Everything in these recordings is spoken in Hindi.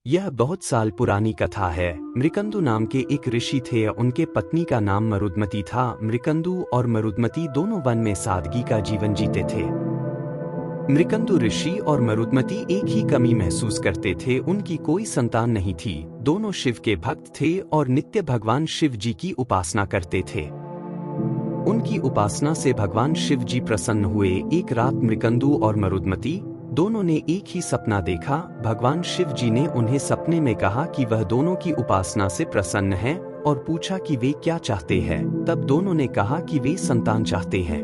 यह बहुत साल पुरानी कथा है। मृकंदु नाम के एक ऋषि थे। उनके पत्नी का नाम मरुदमती था। मृकंदु और मरुदमती दोनों वन में सादगी का जीवन जीते थे। मृकंदु ऋषि और मरुदमती एक ही कमी महसूस करते थे, उनकी कोई संतान नहीं थी। दोनों शिव के भक्त थे और नित्य भगवान शिव जी की उपासना करते थे। उनकी उपासना से भगवान शिव जी प्रसन्न हुए। एक रात मृकंदु और मरुदमती दोनों ने एक ही सपना देखा। भगवान शिव जी ने उन्हें सपने में कहा कि वह दोनों की उपासना से प्रसन्न हैं और पूछा कि वे क्या चाहते हैं। तब दोनों ने कहा कि वे संतान चाहते हैं।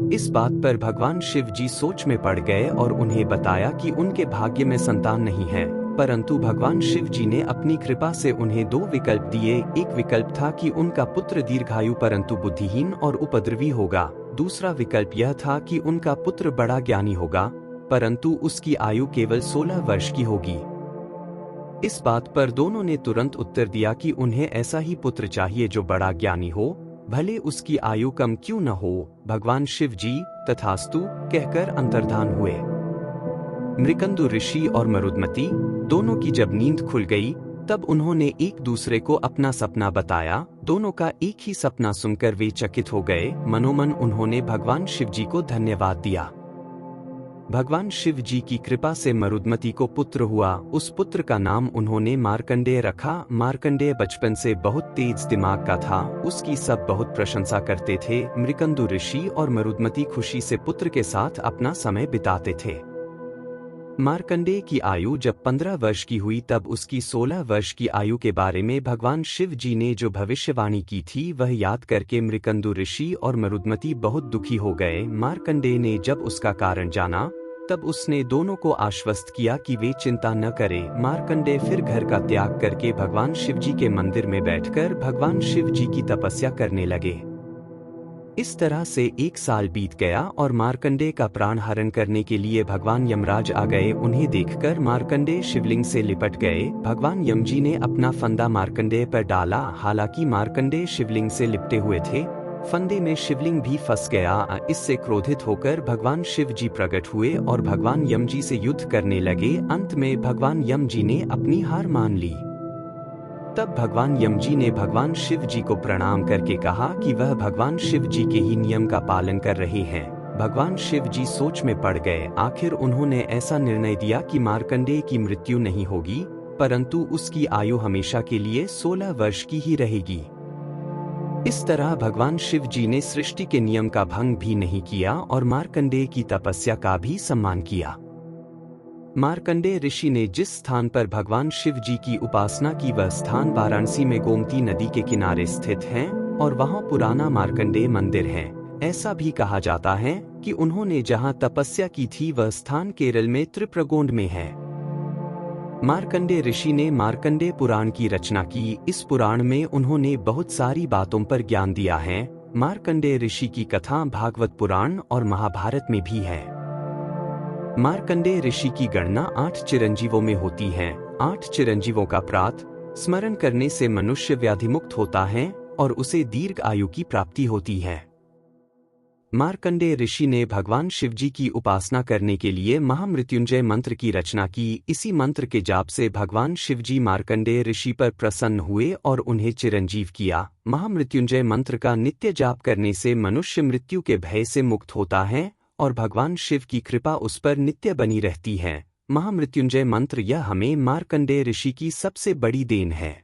इस बात पर भगवान शिव जी सोच में पड़ गए और उन्हें बताया कि उनके भाग्य में संतान नहीं है। परंतु भगवान शिव जी ने अपनी कृपा से उन्हें दो विकल्प दिए। एक विकल्प था कि उनका पुत्र दीर्घायु परंतु बुद्धिहीन और उपद्रवी होगा। दूसरा विकल्प यह था कि उनका पुत्र बड़ा ज्ञानी होगा परंतु उसकी आयु केवल 16 वर्ष की होगी। इस बात पर दोनों ने तुरंत उत्तर दिया कि उन्हें ऐसा ही पुत्र चाहिए जो बड़ा ज्ञानी हो, भले उसकी आयु कम क्यों न हो। भगवान शिव जी तथास्तु कहकर अंतर्धान हुए। मृकंदु ऋषि और मरुदमती दोनों की जब नींद खुल गई तब उन्होंने एक दूसरे को अपना सपना बताया। दोनों का एक ही सपना सुनकर वे चकित हो गए। मनोमन उन्होंने भगवान शिव जी को धन्यवाद दिया। भगवान शिव जी की कृपा से मरुदमती को पुत्र हुआ। उस पुत्र का नाम उन्होंने मार्कंडेय रखा। मार्कंडेय बचपन से बहुत तेज दिमाग का था। उसकी सब बहुत प्रशंसा करते थे। मृकंदु ऋषि और मरुदमती खुशी से पुत्र के साथ अपना समय बिताते थे। मार्कंडेय की आयु जब 15 वर्ष की हुई तब उसकी 16 वर्ष की आयु के बारे में भगवान शिव जी ने जो भविष्यवाणी की थी वह याद करके मृकंदु ऋषि और मरुदमती बहुत दुखी हो गए। मार्कंडेय ने जब उसका कारण जाना तब उसने दोनों को आश्वस्त किया कि वे चिंता न करें। मार्कंडेय फिर घर का त्याग करके भगवान शिव जी के मंदिर में बैठकर भगवान शिव जी की तपस्या करने लगे। इस तरह से 1 साल बीत गया और मार्कंडेय का प्राण हरण करने के लिए भगवान यमराज आ गए। उन्हें देखकर मार्कंडेय शिवलिंग से लिपट गए। भगवान यम जी ने अपना फंदा मार्कंडेय पर डाला। हालांकि मार्कंडेय शिवलिंग से लिपटे हुए थे, फंदे में शिवलिंग भी फंस गया। इससे क्रोधित होकर भगवान शिव जी प्रकट हुए और भगवान यम जी से युद्ध करने लगे। अंत में भगवान यम जी ने अपनी हार मान ली। तब भगवान यम जी ने भगवान शिव जी को प्रणाम करके कहा कि वह भगवान शिव जी के ही नियम का पालन कर रहे हैं। भगवान शिव जी सोच में पड़ गए। आखिर उन्होंने ऐसा निर्णय दिया कि मार्कंडेय की मृत्यु नहीं होगी परंतु उसकी आयु हमेशा के लिए 16 वर्ष की ही रहेगी। इस तरह भगवान शिव जी ने सृष्टि के नियम का भंग भी नहीं किया और मार्कंडेय की तपस्या का भी सम्मान किया। मार्कंडेय ऋषि ने जिस स्थान पर भगवान शिव जी की उपासना की वह स्थान वाराणसी में गोमती नदी के किनारे स्थित है और वहां पुराना मार्कंडेय मंदिर है। ऐसा भी कहा जाता है कि उन्होंने जहां तपस्या की थी वह स्थान केरल में त्रिप्रगोंड में है। मार्कंडेय ऋषि ने मार्कंडेय पुराण की रचना की। इस पुराण में उन्होंने बहुत सारी बातों पर ज्ञान दिया है। मार्कंडेय ऋषि की कथा भागवत पुराण और महाभारत में भी है। मार्कंडेय ऋषि की गणना 8 चिरंजीवों में होती है। 8 चिरंजीवों का प्रातः स्मरण करने से मनुष्य व्याधिमुक्त होता है और उसे दीर्घ आयु की प्राप्ति होती है। मार्कंडेय ऋषि ने भगवान शिव जी की उपासना करने के लिए महामृत्युंजय मंत्र की रचना की। इसी मंत्र के जाप से भगवान शिव जी मार्कंडेय ऋषि पर प्रसन्न हुए और उन्हें चिरंजीव किया। महामृत्युंजय मंत्र का नित्य जाप करने से मनुष्य मृत्यु के भय से मुक्त होता है और भगवान शिव की कृपा उस पर नित्य बनी रहती है। महामृत्युंजय मंत्र यह हमें मार्कंडेय ऋषि की सबसे बड़ी देन है।